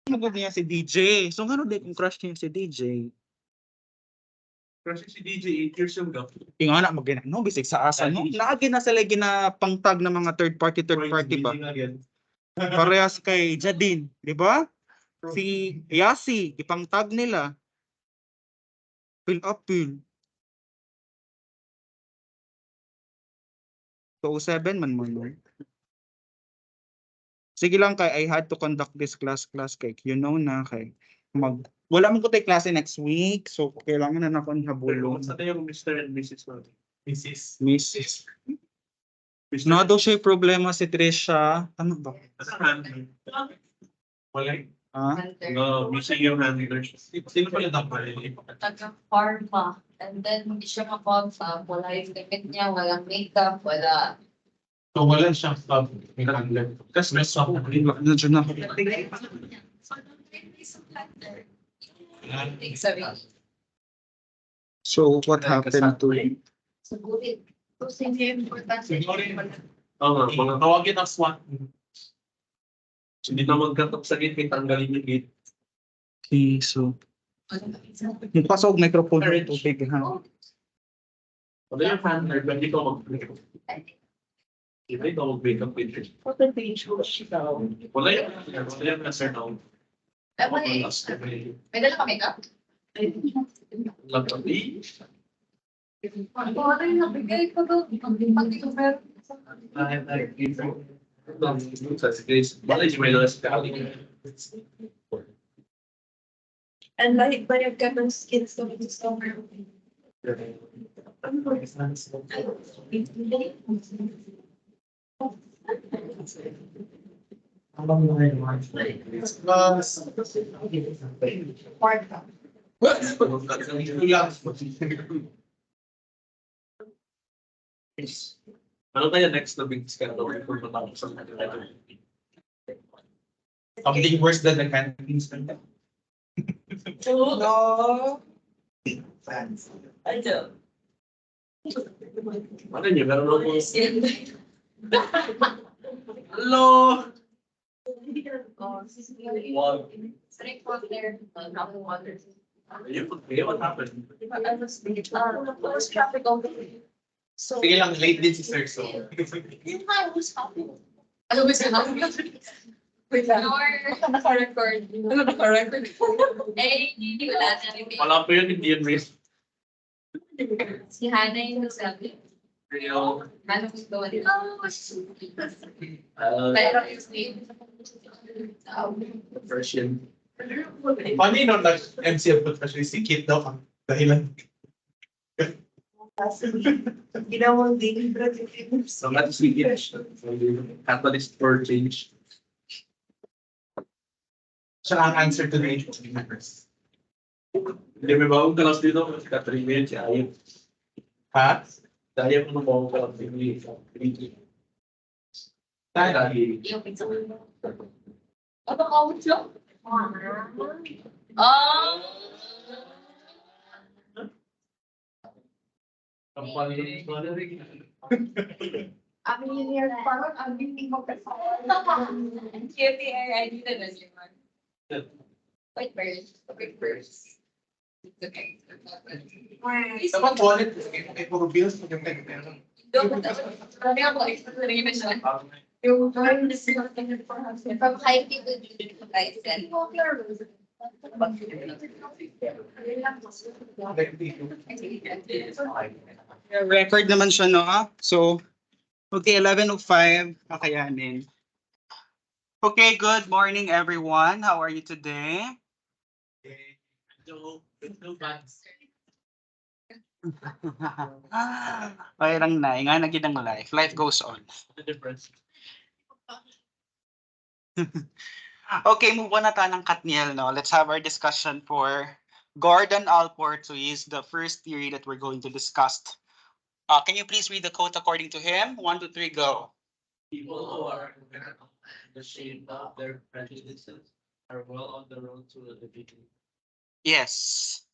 Magod niya si DJ. So nga din kung crush niya si DJ. Crush si DJ 8 years ago. Yung anak magina no bisig sa asa no. Naagi na sila ginapangtag ng mga third party ba. Parehas kay Jadine, di ba? Si Yasi, ipangtag nila. Fill up fill. 207 man mo no. Sige lang kay I had to conduct this class kay you know na kay wala mo ko tay klase next week so kailangan na nako habulong. Sa tayo Mr. and Mrs. natin. Mrs. No daw siya problema si Trisha. Tama ba? Wala. Ah? No, missing yung handler. Sino pala dapat? Taga-pharma. And then, hindi siya mapagsa. Wala yung damit niya, walang makeup, wala. So, wala siyang stop. May handler. Kasi may stop. Nandiyan na ako. So, what happened to Sagutin. Kasi hindi importante. Oo, mga tawagin ang SWAT. Hindi na magkatok sa gate, may tanggalin yung gate. Okay, so pasok microphone rito big ha. Ano yung handler? Pwede ko mag-break. Hindi ko mag-break up with it. Wala yung handler. Wala yung answer now. May dala ka makeup? Laptop. Wala yung nabigay ko doon. Pag di ko meron. And bayad ka ng skills to discover. Ano kaya next na big scandal kung matapos ang kanila? Something worse than the canteen scandal. No. I don't. Ano niyo? Meron ako. Hello! Wow. Straight water. Nothing water. What happened? Was traffic over. So, Sige lang, late din si Sir, so. yung nga, was happening. Ano ba siya happening? Wait lang. Naka-record. Ano naka-record? Hindi wala na rin. Wala po yun, hindi yun race. Si Hannah yung nagsabi. Hannah was the one. Pero it's me. Version. Funny no, nag-MCF ko kasi si Kit daw ang dahilan. Ginawang daily bread. So that's the catalyst for change. Siya ang answer to the age of members. Hindi may bagong kalas dito, kasi Catherine si Ayun. Ha? Dahil mo bagong kalas dito. Dahil. Yung pizza. Ano ka mo siya? Oh! Ang linear parang ang hindi mo kasama. QTI, dito na siya. Wait first. Okay. Dapat wallet, may puro bills, yung meron. Marami ako explain na siya. Yung time na sila tingin for us. From high people to guys. Record naman siya no. So okay 11:05 kakayanin. Okay, good morning everyone. How are you today? Okay lang na, nga naging ang life. Life goes on. Okay, move on na tayo ng Katniel, no? Let's have our discussion for Gordon Allport, who is the first theory that we're going to discuss. Can you please read the quote according to him? 1, 2, 3, go. People who are ashamed of their prejudices are well on the road to eliminating. Yes.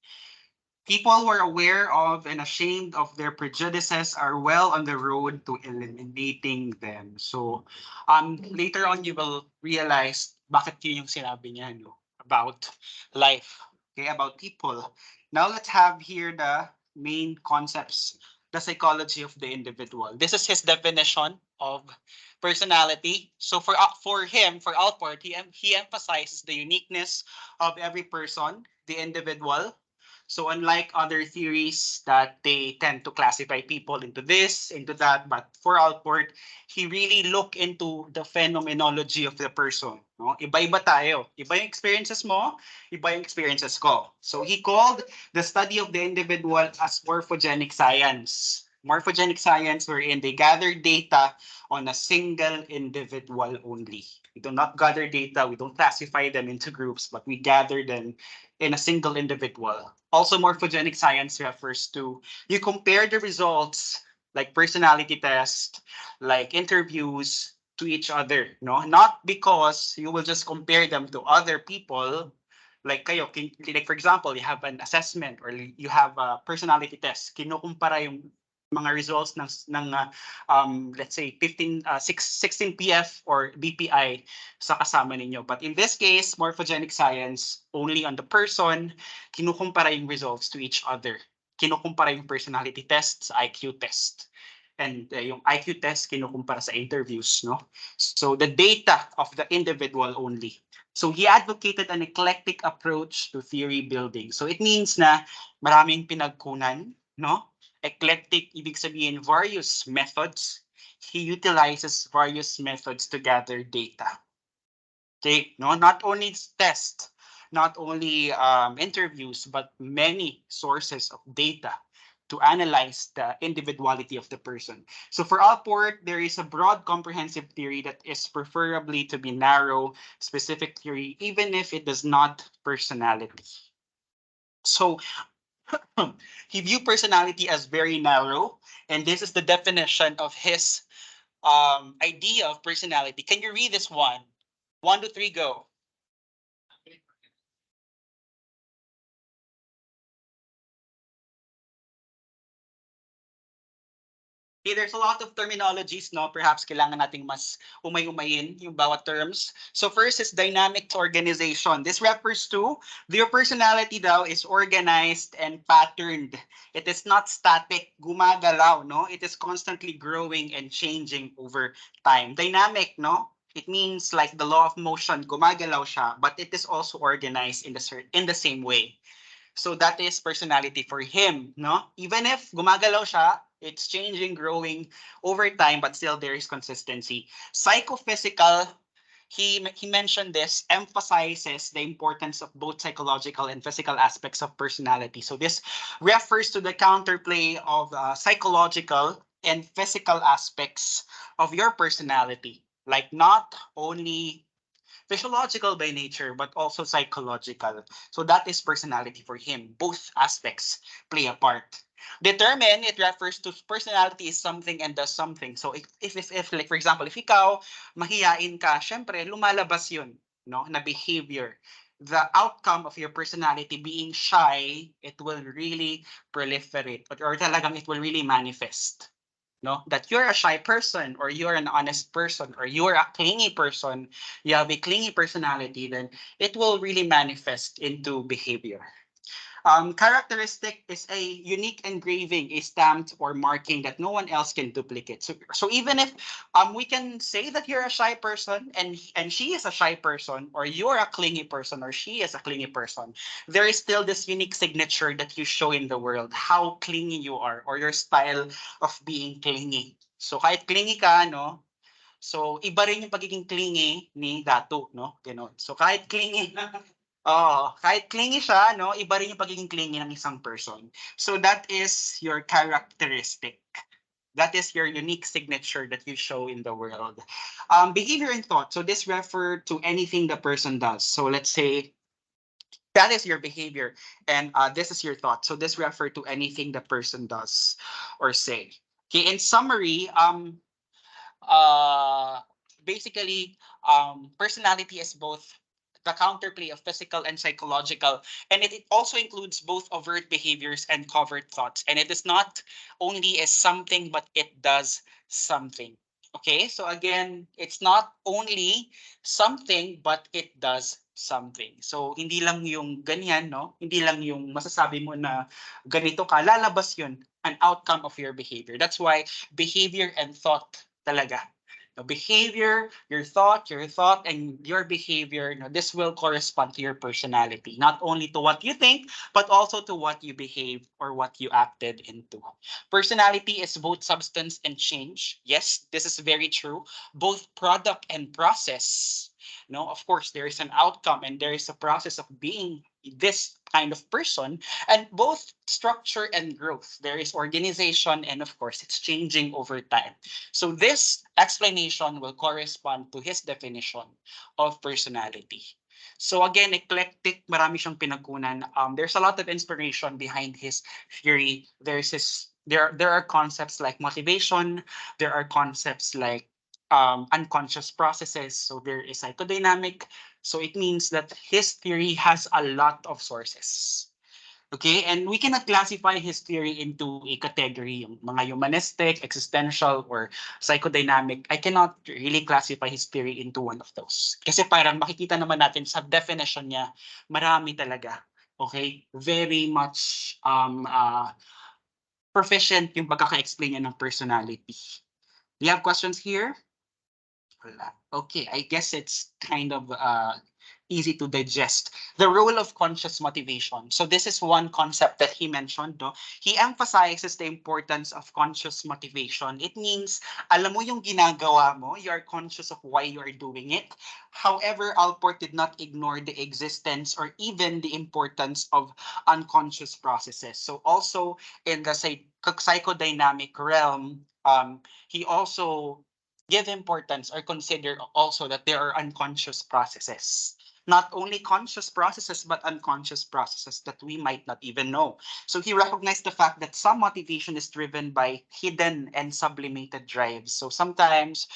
People who are aware of and ashamed of their prejudices are well on the road to eliminating them. So, later on you will realize bakit yun yung sinabi niya, no? about life, okay, about people. Now let's have here the main concepts, the psychology of the individual. This is his definition of personality. So for him, for Allport, he emphasizes the uniqueness of every person, the individual. So unlike other theories that they tend to classify people into this, into that, but for Allport, he really look into the phenomenology of the person. No? Iba-iba tayo. Iba yung experiences mo, iba yung experiences ko. So he called the study of the individual as morphogenic science. Morphogenic science wherein they gather data on a single individual only. We do not gather data, we don't classify them into groups, but we gather them in a single individual. Also, morphogenic science refers to you compare the results like personality test, like interviews to each other, no? Not because you will just compare them to other people, like kayo, like for example, you have an assessment or you have a personality test, kinukumpara yung mga results ng let's say 16 PF or BPI sa kasama ninyo. But in this case, morphogenic science, only on the person, kinukumpara yung results to each other. Kinukumpara yung personality test sa IQ test. And yung IQ test kinukumpara sa interviews, no? So the data of the individual only. So he advocated an eclectic approach to theory building. So it means na maraming pinagkunan, no? Eclectic, ibig sabihin various methods. He utilizes various methods to gather data. Okay, no, not only tests, not only interviews, but many sources of data to analyze the individuality of the person. So for Allport, there is a broad comprehensive theory that is preferably to be narrow, specific theory, even if it does not personality. So he viewed personality as very narrow, and this is the definition of his idea of personality. Can you read this one? 1, 2, 3, go. Okay, there's a lot of terminologies, no? Perhaps kailangan nating mas umay-umayin yung bawat terms. So first is dynamic organization. This refers to your personality daw is organized and patterned. It is not static, gumagalaw, no? It is constantly growing and changing over time. Dynamic, no? It means like the law of motion, gumagalaw siya, but it is also organized in the same way. So that is personality for him, no? Even if gumagalaw siya, it's changing, growing over time, but still there is consistency. Psychophysical, he mentioned this, emphasizes the importance of both psychological and physical aspects of personality. So this refers to the counterplay of psychological and physical aspects of your personality. Like not only physiological by nature, but also psychological. So that is personality for him. Both aspects play a part. Determine, it refers to personality is something and does something. So if like for example, if ikaw mahiyain ka, syempre lumalabas yun, no, na behavior. The outcome of your personality being shy, it will really proliferate or talagang it will really manifest. No, that you're a shy person or you're an honest person or you're a clingy person, you have a clingy personality, then it will really manifest into behavior. Characteristic is a unique engraving, a stamped or marking that no one else can duplicate. So even if we can say that you're a shy person and she is a shy person, or you're a clingy person or she is a clingy person, there is still this unique signature that you show in the world, how clingy you are or your style of being clingy. So kahit clingy ka, no? So iba rin yung pagiging clingy ni Datu, no? Ganon. So kahit clingy, kahit clingy siya, no, iba rin yung pagiging clingy ng isang person. So that is your characteristic. That is your unique signature that you show in the world. Behavior and thought. So this refer to anything the person does. So let's say that is your behavior and this is your thought. So this refer to anything the person does or say. Okay, in summary, basically, personality is both the counterplay of physical and psychological, and it also includes both overt behaviors and covert thoughts. And it is not only as something, but it does something. Okay, so again, it's not only something, but it does something. So hindi lang yung ganyan, no? Hindi lang yung masasabi mo na ganito ka, lalabas yun, an outcome of your behavior. That's why behavior and thought talaga. No, behavior, your thought, and your behavior, no, this will correspond to your personality, not only to what you think, but also to what you behave or what you acted into. Personality is both substance and change. Yes, this is very true. Both product and process. No, of course, there is an outcome and there is a process of being this kind of person, and both structure and growth. There is organization, and of course, it's changing over time. So this explanation will correspond to his definition of personality. So again, eclectic, marami siyang pinagkunan. There's a lot of inspiration behind his theory. There are concepts like motivation. There are concepts like unconscious processes. So there is psychodynamic. So it means that his theory has a lot of sources. Okay, and we cannot classify his theory into a category, yung mga humanistic, existential, or psychodynamic. I cannot really classify his theory into one of those. Kasi parang makikita naman natin sa definition niya, marami talaga. Okay, very much proficient yung pagkaka-explain niya ng personality. Do you have questions here? Wala. Okay, I guess it's kind of easy to digest. The role of conscious motivation. So this is one concept that he mentioned. No? He emphasizes the importance of conscious motivation. It means, alam mo yung ginagawa mo, you are conscious of why you are doing it. However, Allport did not ignore the existence or even the importance of unconscious processes. So also in the psychodynamic realm, he also give importance or consider also that there are unconscious processes. Not only conscious processes, but unconscious processes that we might not even know. So he recognized the fact that some motivation is driven by hidden and sublimated drives. So sometimes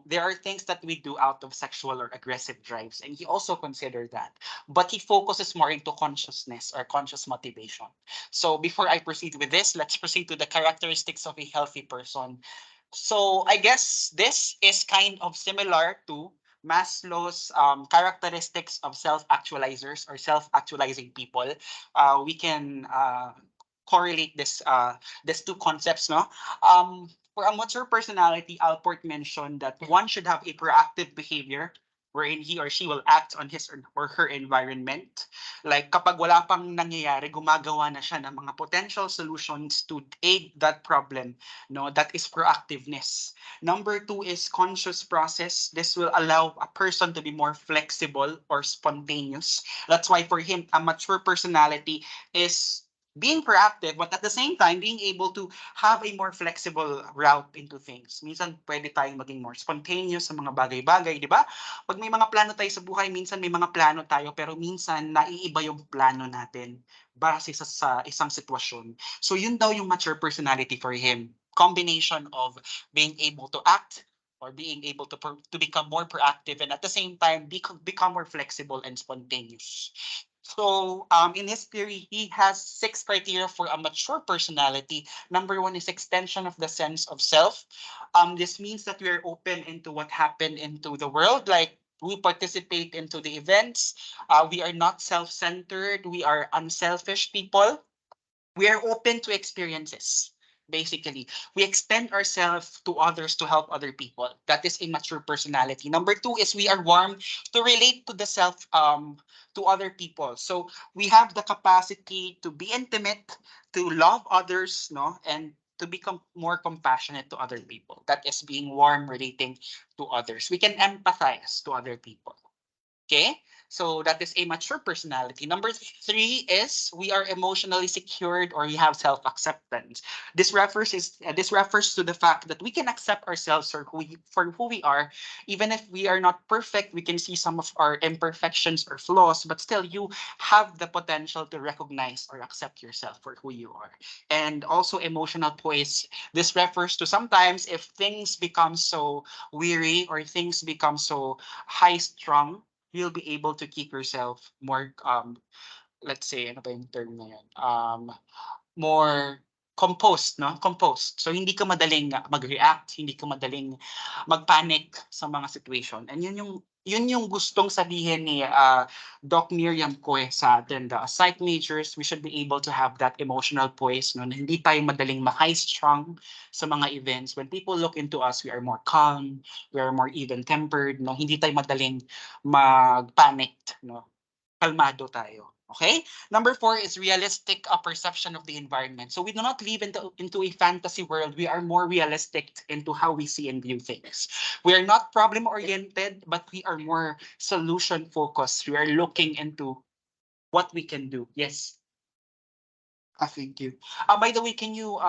there are things that we do out of sexual or aggressive drives, and he also considered that. But he focuses more into consciousness or conscious motivation. So before I proceed with this, let's proceed to the characteristics of a healthy person. So I guess this is kind of similar to Maslow's characteristics of self-actualizers or self-actualizing people. We can correlate these two concepts, no? For a mature personality, Alport mentioned that one should have a proactive behavior wherein he or she will act on his or her environment. Like kapag wala pang nangyayari, gumagawa na siya ng mga potential solutions to aid that problem. No, that is proactiveness. Number two is conscious process. This will allow a person to be more flexible or spontaneous. That's why for him, a mature personality is being proactive, but at the same time, being able to have a more flexible route into things. Minsan, pwede tayong maging more spontaneous sa mga bagay-bagay, di ba? Pag may mga plano tayo sa buhay, minsan may mga plano tayo, pero minsan naiiba yung plano natin base sa isang sitwasyon. So yun daw yung mature personality for him. Combination of being able to act or being able to become more proactive and at the same time become more flexible and spontaneous. So in his theory, he has 6 criteria for a mature personality. Number 1 is extension of the sense of self. This means that we are open into what happened into the world, like we participate into the events. We are not self-centered. We are unselfish people. We are open to experiences. Basically, we extend ourselves to others to help other people. That is a mature personality. Number 2 is we are warm to relate to the self, to other people. So we have the capacity to be intimate, to love others, no, and to become more compassionate to other people. That is being warm, relating to others. We can empathize to other people. Okay, so that is a mature personality. Number 3 is we are emotionally secured or we have self-acceptance. This refers to the fact that we can accept ourselves for who we are, even if we are not perfect. We can see some of our imperfections or flaws, but still you have the potential to recognize or accept yourself for who you are. And also emotional poise. This refers to sometimes if things become so weary or things become so high strung, you'll be able to keep yourself more let's say ano ba yung term na yun? More composed, no? Composed. So hindi ka madaling mag-react, hindi ka madaling mag-panic sa mga situation. And yun yung gustong sabihin ni Doc Miriam Coe sa atin. The psych majors, we should be able to have that emotional poise, no? Na hindi tayo madaling ma-high-strung sa mga events. When people look into us, we are more calm, we are more even-tempered, no? Hindi tayo madaling mag-panic, no? Kalmado tayo. Okay? Number 4 is realistic perception of the environment. So we do not live into a fantasy world. We are more realistic into how we see and view things. We are not problem-oriented, but we are more solution-focused. We are looking into what we can do. Yes. Thank you. By the way, can you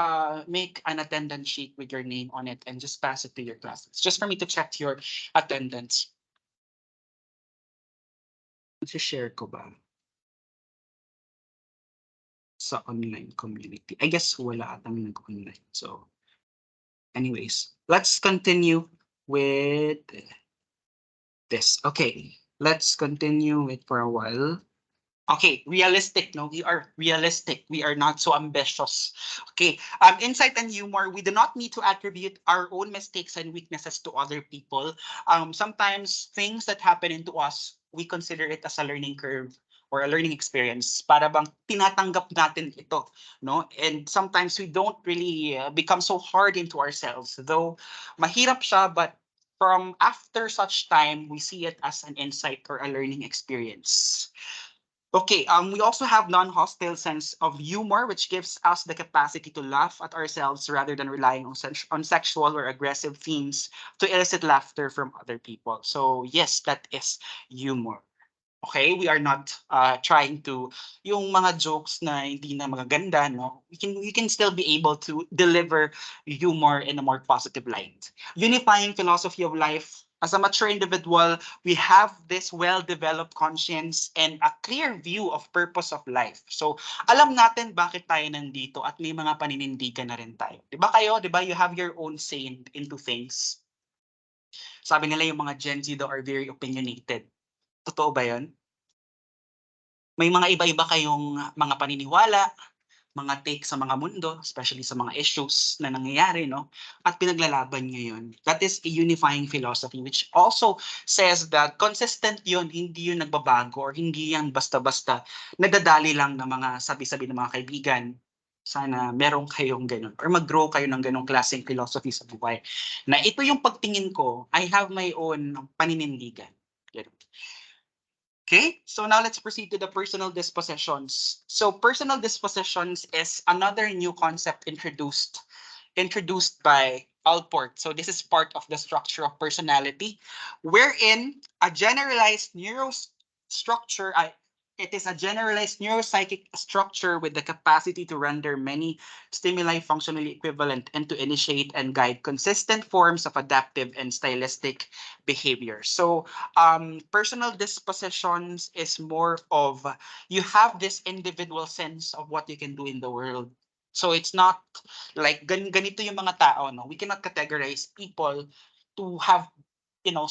make an attendance sheet with your name on it and just pass it to your classes? Just for me to check your attendance. Share ko ba? Sa online community. I guess wala atang nag-online. So, anyways, let's continue with this. Okay, let's continue it for a while. Okay, realistic, no? We are realistic. We are not so ambitious. Okay, insight and humor. We do not need to attribute our own mistakes and weaknesses to other people. Sometimes things that happen into us, we consider it as a learning curve or a learning experience. Para bang tinatanggap natin ito, no? And sometimes we don't really become so hard into ourselves. Though mahirap siya, but from after such time, we see it as an insight or a learning experience. Okay, we also have non-hostile sense of humor, which gives us the capacity to laugh at ourselves rather than relying on sexual or aggressive themes to elicit laughter from other people. So yes, that is humor. Okay, we are not trying to yung mga jokes na hindi na magaganda, no? We can still be able to deliver humor in a more positive light. Unifying philosophy of life. As a mature individual, we have this well-developed conscience and a clear view of purpose of life. So, alam natin bakit tayo nandito at may mga paninindigan na rin tayo. 'Di ba kayo? 'Di ba you have your own say into things? Sabi nila yung mga Gen Z daw are very opinionated. Totoo ba 'yon? May mga iba-iba kayong mga paniniwala, mga take sa mga mundo, especially sa mga issues na nangyayari, no? At pinaglalaban ngayon. That is a unifying philosophy which also says that consistent yun, hindi yun nagbabago or hindi yan basta-basta nadadali lang ng mga sabi-sabi ng mga kaibigan. Sana meron kayong ganun or mag-grow kayo ng ganung klaseng philosophy sa buhay. Na ito yung pagtingin ko, I have my own paninindigan. Ganun. Okay, so now let's proceed to the personal dispositions. So personal dispositions is another new concept introduced by Allport. So this is part of the structure of personality, wherein a generalized neurostructure, it is a generalized neuropsychic structure with the capacity to render many stimuli functionally equivalent and to initiate and guide consistent forms of adaptive and stylistic behavior. So personal dispositions is more of you have this individual sense of what you can do in the world. So it's not like ganito yung mga tao, no? We cannot categorize people to have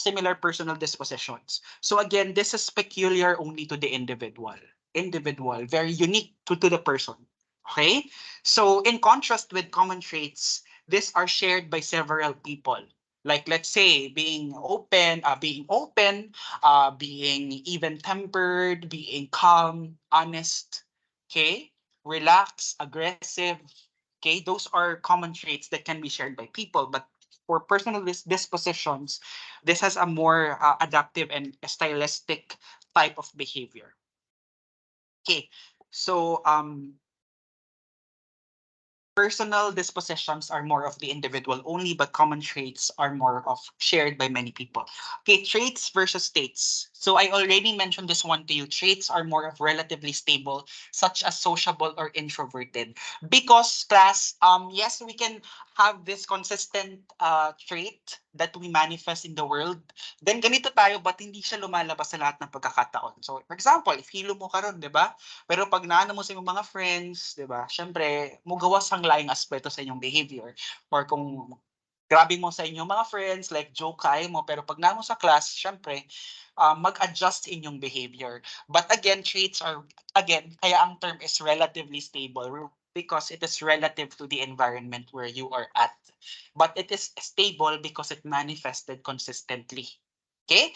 similar personal dispositions. So again, this is peculiar only to the individual. Very unique to the person. Okay? So in contrast with common traits, these are shared by several people. Like let's say being open, being even-tempered, being calm, honest, okay? Relaxed, aggressive, okay? Those are common traits that can be shared by people, but for personal dispositions, this has a more adaptive and stylistic type of behavior. Okay, so personal dispositions are more of the individual only, but common traits are more of shared by many people. Okay, traits versus states. So I already mentioned this one to you. Traits are more of relatively stable, such as sociable or introverted. Because class, yes, we can have this consistent trait that we manifest in the world. Then ganito tayo, but hindi siya lumalabas sa lahat ng pagkakataon. So for example, if hilo mo karon, 'di ba? Pero pag naano mo sa iyong mga friends, 'di ba? Syempre, mugawas ang laing aspeto sa inyong behavior. Or kung grabe mo sa inyong mga friends, like joke kayo mo, pero pag naano sa class, syempre, mag-adjust inyong behavior. But again, traits are, again, kaya ang term is relatively stable. because it is relative to the environment where you are at. But it is stable because it manifested consistently. Okay?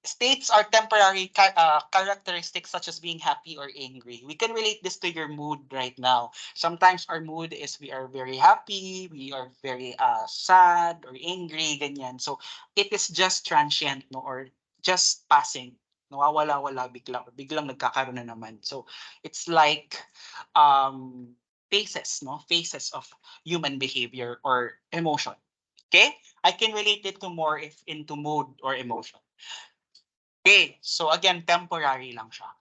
States are temporary characteristics such as being happy or angry. We can relate this to your mood right now. Sometimes our mood is we are very happy, we are very sad or angry, ganyan. So it is just transient, no, or just passing. Nawawala-wala biglang nagkakaroon na naman. So it's like phases, no? Phases of human behavior or emotion. Okay? I can relate it to more if into mood or emotion. Okay, so again, temporary lang siya.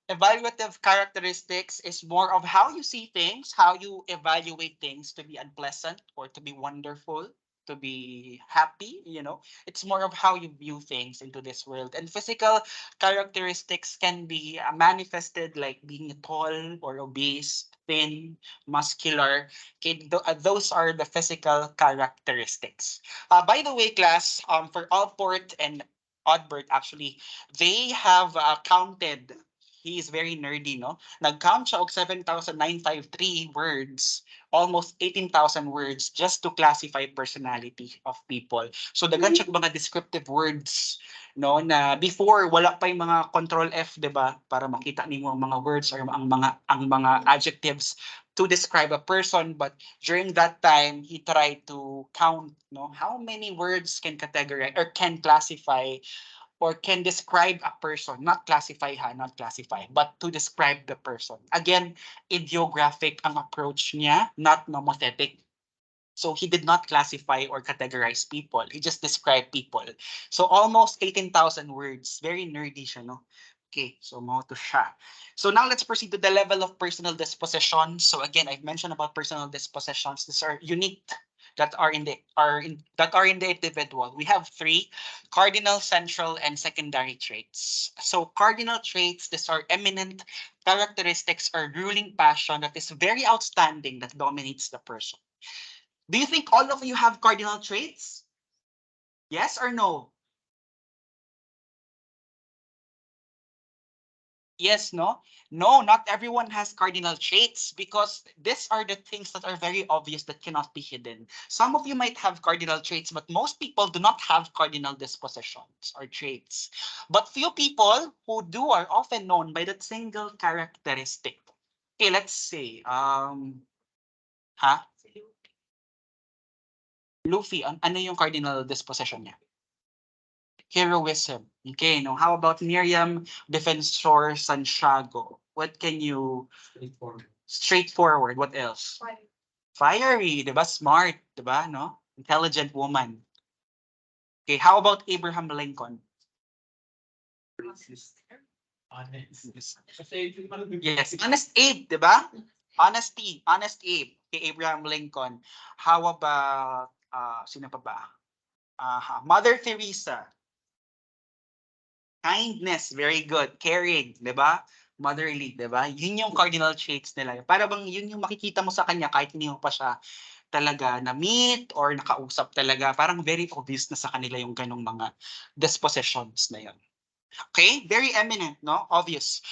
Evaluative characteristics is more of how you see things, how you evaluate things to be unpleasant or to be wonderful, to be happy, you know. It's more of how you view things into this world. And physical characteristics can be manifested like being tall or obese, thin, muscular. Okay, those are the physical characteristics. By the way, class, for Allport and Oddbird, actually, they have counted. He is very nerdy, no? Nag-count siya og 7,953 words, almost 18,000 words just to classify personality of people. So daghan siya mga descriptive words, no, na before wala pa yung mga control F, 'di ba? Para makita nimo ang mga words or ang mga adjectives to describe a person, but during that time he tried to count, no, how many words can categorize or can classify or can describe a person, not classify ha, not classify, but to describe the person. Again, ideographic ang approach niya, not nomothetic. So he did not classify or categorize people. He just described people. So almost 18,000 words. Very nerdy siya, no? Okay, so mo to siya. So now let's proceed to the level of personal dispositions. So again, I've mentioned about personal dispositions. These are unique that are in the individual. We have three: cardinal, central, and secondary traits. So cardinal traits, these are eminent characteristics or ruling passion that is very outstanding that dominates the person. Do you think all of you have cardinal traits? Yes or no? Yes, no? No, not everyone has cardinal traits because these are the things that are very obvious that cannot be hidden. Some of you might have cardinal traits, but most people do not have cardinal dispositions or traits. But few people who do are often known by that single characteristic. Okay, let's say, Luffy, ano yung cardinal disposition niya? Heroism. Okay, now how about Miriam Defensor Santiago? What can you... Straightforward. What else? Fiery, di ba? Smart, di ba? No? Intelligent woman. Okay, how about Abraham Lincoln? Yes, honest Abe, di ba? Honesty, honest Abe. Okay, Abraham Lincoln. How about, sino pa ba? Mother Teresa. Kindness, very good. Caring, di ba? Motherly, di ba? Yun yung cardinal traits nila. Para bang yun yung makikita mo sa kanya kahit hindi mo pa siya talaga na-meet or nakausap talaga. Parang very obvious na sa kanila yung ganong mga dispositions na yun. Okay? Very eminent, no? Obvious.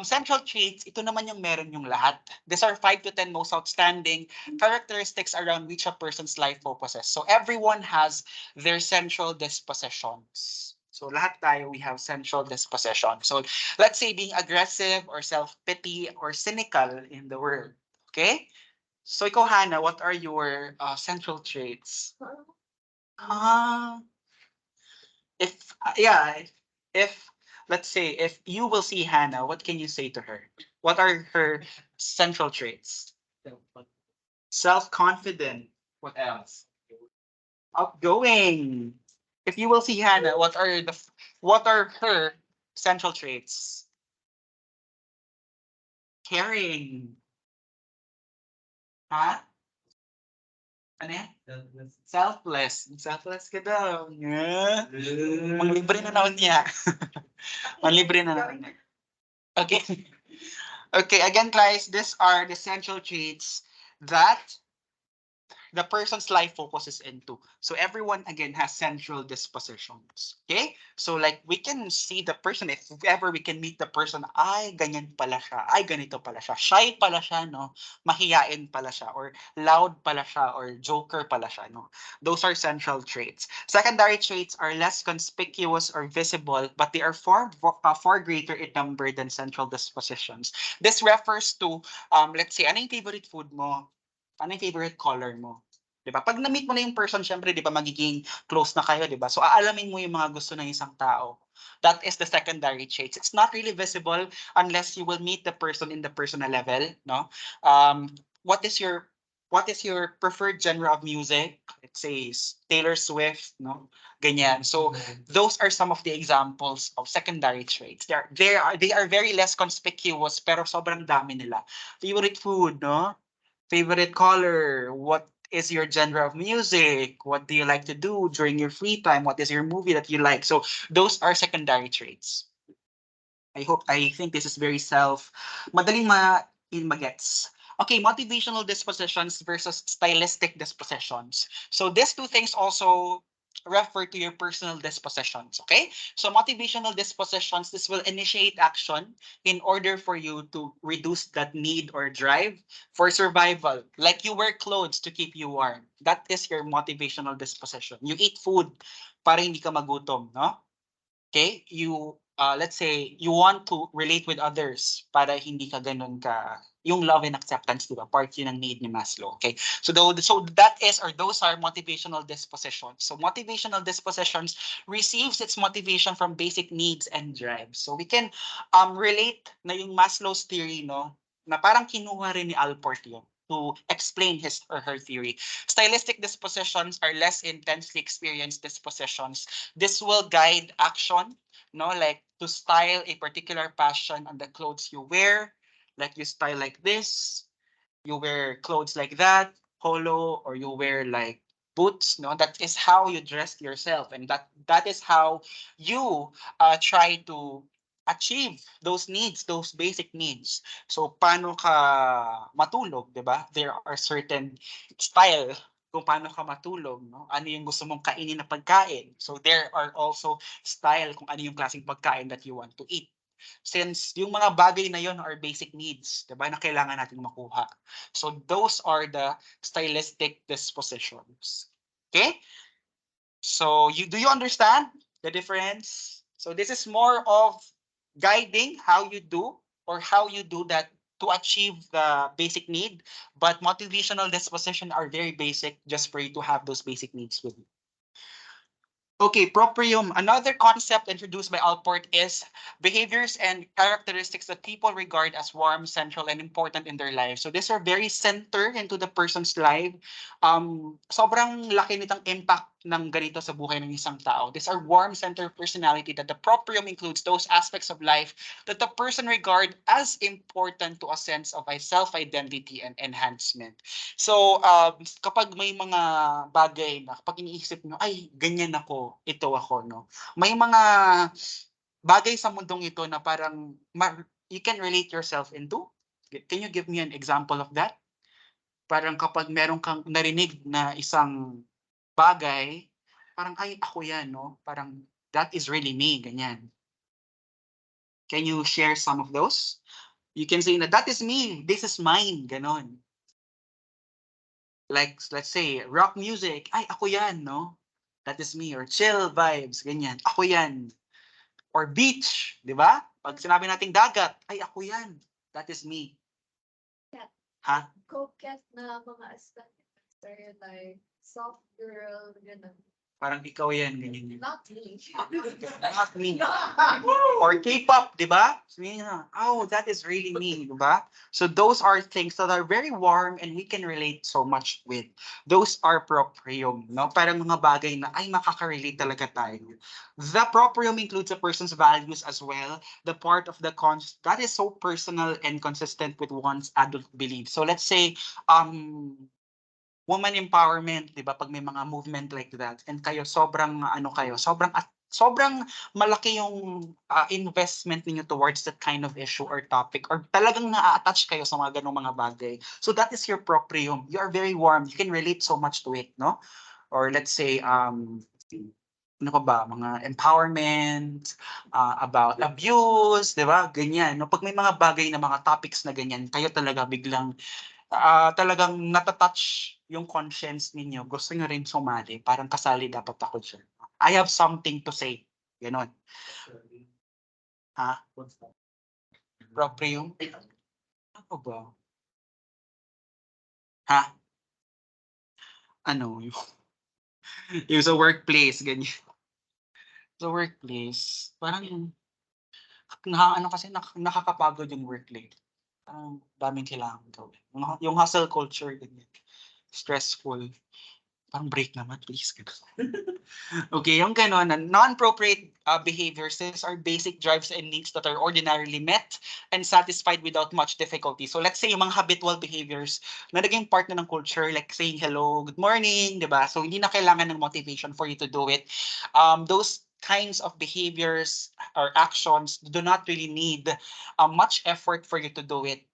Central traits, ito naman yung meron yung lahat. These are 5 to 10 most outstanding characteristics around which a person's life focuses. So everyone has their central dispositions. So lahat tayo, we have central disposition. So let's say being aggressive or self-pity or cynical in the world. Okay? So ikaw, Hannah, what are your central traits? If let's say if you will see Hannah, what can you say to her? What are her central traits? Self-confident. What else? Outgoing. If you will see Hannah, what are her central traits? Caring. Ha? Ano yan? Selfless. Selfless ka daw. Yeah. Manglibre na naman niya. Manglibre na naman niya. Okay. Okay, again guys, these are the central traits that the person's life focuses into. So everyone again has central dispositions. Okay? So like we can see the person, if ever we can meet the person, ay ganyan pala siya, ay ganito pala siya, shy pala siya, no? Mahiyain pala siya, or loud pala siya, or joker pala siya, no? Those are central traits. Secondary traits are less conspicuous or visible, but they are far greater in number than central dispositions. This refers to, let's say, ano yung favorite food mo? Ano yung favorite color mo? 'Di ba? Pag na-meet mo na yung person, syempre 'di ba magiging close na kayo, 'di ba? So aalamin mo yung mga gusto ng isang tao. That is the secondary traits. It's not really visible unless you will meet the person in the personal level, no? What is your preferred genre of music? It says Taylor Swift, no? Ganyan. So those are some of the examples of secondary traits. They are very less conspicuous pero sobrang dami nila. Favorite food, no? Favorite color, what is your genre of music, what do you like to do during your free time, what is your movie that you like. So those are secondary traits. I think this is very madaling magets. Okay, motivational dispositions versus stylistic dispositions. So these two things also refer to your personal dispositions, okay? So motivational dispositions, this will initiate action in order for you to reduce that need or drive for survival. Like you wear clothes to keep you warm. That is your motivational disposition. You eat food para hindi ka magutom, no? Okay? Let's say, you want to relate with others para hindi ka ganun ka, yung love and acceptance, di ba? Part yun ng need ni Maslow. Okay? So those are motivational dispositions. So motivational dispositions receives its motivation from basic needs and drives. So we can relate na yung Maslow's theory, no? Na parang kinuha rin ni Allport yun to explain his or her theory. Stylistic dispositions are less intensely experienced dispositions. This will guide action, no? Like to style a particular passion on the clothes you wear, like you style like this, you wear clothes like that, polo, or you wear like boots, no? That is how you dress yourself, and that is how you try to achieve those needs, those basic needs. So paano ka matulog, 'di ba? There are certain style kung paano ka matulog, no? Ano yung gusto mong kainin na pagkain. So there are also style kung ano yung klaseng pagkain that you want to eat. Since yung mga bagay na yon are basic needs, 'di ba, na kailangan nating makuha. So those are the stylistic dispositions. Okay? So do you understand the difference? So this is more of guiding how you do that to achieve the basic need, but motivational disposition are very basic just for you to have those basic needs with you. Okay, proprium. Another concept introduced by Allport is behaviors and characteristics that people regard as warm, central, and important in their lives. So these are very centered into the person's life. Sobrang laki nitong impact ng ganito sa buhay ng isang tao. These are warm, centered personality that the proprium includes those aspects of life that the person regard as important to a sense of a self-identity and enhancement. So, kapag may mga bagay na kapag iniisip nyo, ay, ganyan ako, ito ako, no? May mga bagay sa mundong ito na parang you can relate yourself into. Can you give me an example of that? Parang kapag meron kang narinig na isang bagay, parang, ay, ako yan, no? Parang, that is really me, ganyan. Can you share some of those? You can say na, that is me, this is mine, ganon. Like, let's say, rock music, ay, ako yan, no? That is me. Or chill vibes, ganyan, ako yan. Or beach, di ba? Pag sinabi nating dagat, ay, ako yan. That is me. Yeah. Ha? Coquette na mga aesthetic like soft girl, gano'n. Parang ikaw yan, ganyan yan. Not me. Not me. Or K-pop, di ba? Sabihin na, oh, that is really me, di ba? So those are things that are very warm and we can relate so much with. Those are proprium, no? Parang mga bagay na, ay, makaka-relate talaga tayo. The proprium includes a person's values as well. The part of the that is so personal and consistent with one's adult beliefs. So let's say, woman empowerment, 'di ba? Pag may mga movement like that and kayo sobrang sobrang malaki yung investment ninyo towards that kind of issue or topic, or talagang na-attach kayo sa mga ganong mga bagay. So that is your proprium. You are very warm. You can relate so much to it, no? Or let's say, ano pa ba, mga empowerment, about abuse, di ba? Ganyan. No? Pag may mga bagay na mga topics na ganyan, kayo talaga biglang talagang natatouch yung conscience ninyo. Gusto nyo rin sumali. Parang kasali dapat ako dyan. I have something to say. Ganon. Ha? Proprium? Ano ba? Ha? Ano? Yung sa workplace, ganyan. Sa workplace, parang ano kasi nakakapagod yung workplace. Parang daming kailangan gawin. Yung hustle culture, ganyan. Stressful. Parang break naman, please. Okay, yung gano'n, non-appropriate behaviors, these are basic drives and needs that are ordinarily met and satisfied without much difficulty. So let's say yung mga habitual behaviors na naging part na ng culture, like saying hello, good morning, di ba? So hindi na kailangan ng motivation for you to do it. Those kinds of behaviors or actions do not really need much effort for you to do it.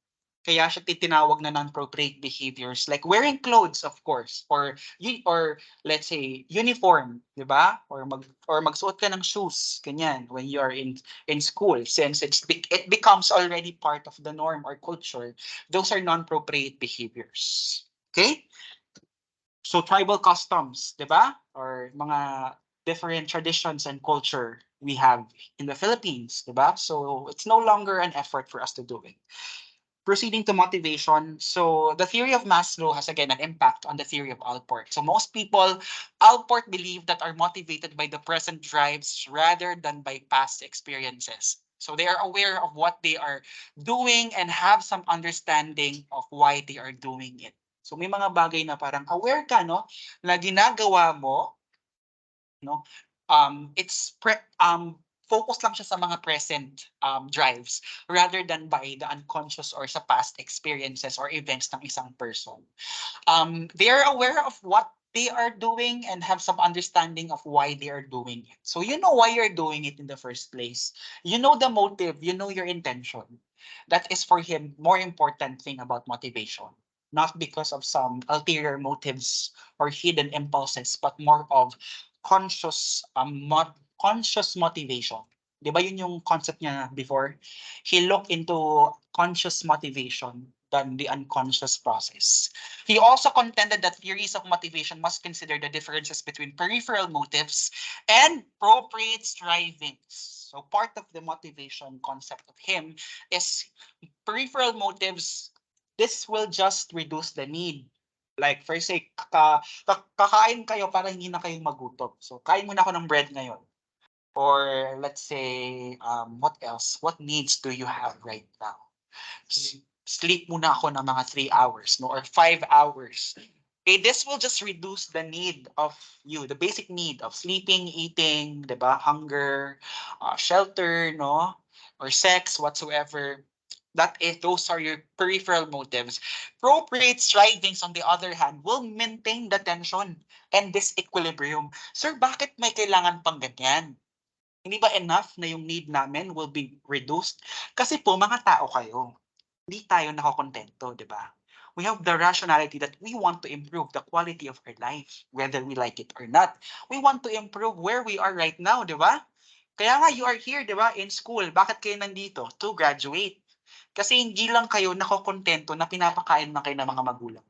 Kaya siya tinawag na non-appropriate behaviors, like wearing clothes, of course, or let's say uniform, 'di ba? Or magsuot ka ng shoes, ganyan, when you are in school, since it becomes already part of the norm or culture. Those are non-appropriate behaviors. Okay? So tribal customs, 'di ba? Or mga different traditions and culture we have in the Philippines, 'di ba? So it's no longer an effort for us to do it. Proceeding to motivation. So the theory of Maslow has again an impact on the theory of Allport. So most people, Allport believe that are motivated by the present drives rather than by past experiences. So they are aware of what they are doing and have some understanding of why they are doing it. So may mga bagay na parang aware ka, no, na ginagawa mo, no, focus lang siya sa mga present drives rather than by the unconscious or sa past experiences or events ng isang person. They are aware of what they are doing and have some understanding of why they are doing it. So you know why you're doing it in the first place. You know the motive, you know your intention. That is for him more important thing about motivation. Not because of some ulterior motives or hidden impulses, but more of conscious conscious motivation. Di ba yun yung concept niya before? He looked into conscious motivation than the unconscious process. He also contended that theories of motivation must consider the differences between peripheral motives and appropriate strivings. So part of the motivation concept of him is peripheral motives. This will just reduce the need. Like, for say, kakain kayo para hindi na kayo magutom. So, kain muna ako ng bread ngayon. Or, let's say, what else? What needs do you have right now? Sleep muna ako ng mga 3 hours, no? Or 5 hours. Okay, this will just reduce the need of you, the basic need of sleeping, eating, diba? Hunger, shelter, no? Or sex, whatsoever. Those are your peripheral motives. Appropriate strivings, on the other hand, will maintain the tension and this equilibrium. Sir, bakit may kailangan pang ganyan? Hindi ba enough na yung need namin will be reduced? Kasi po, mga tao kayo. Hindi tayo nakakontento, di ba? We have the rationality that we want to improve the quality of our life, whether we like it or not. We want to improve where we are right now, di ba? Kaya nga, you are here, di ba, in school. Bakit kayo nandito? To graduate. Kasi hindi lang kayo nakokontento na pinapakain na kayo ng mga magulang.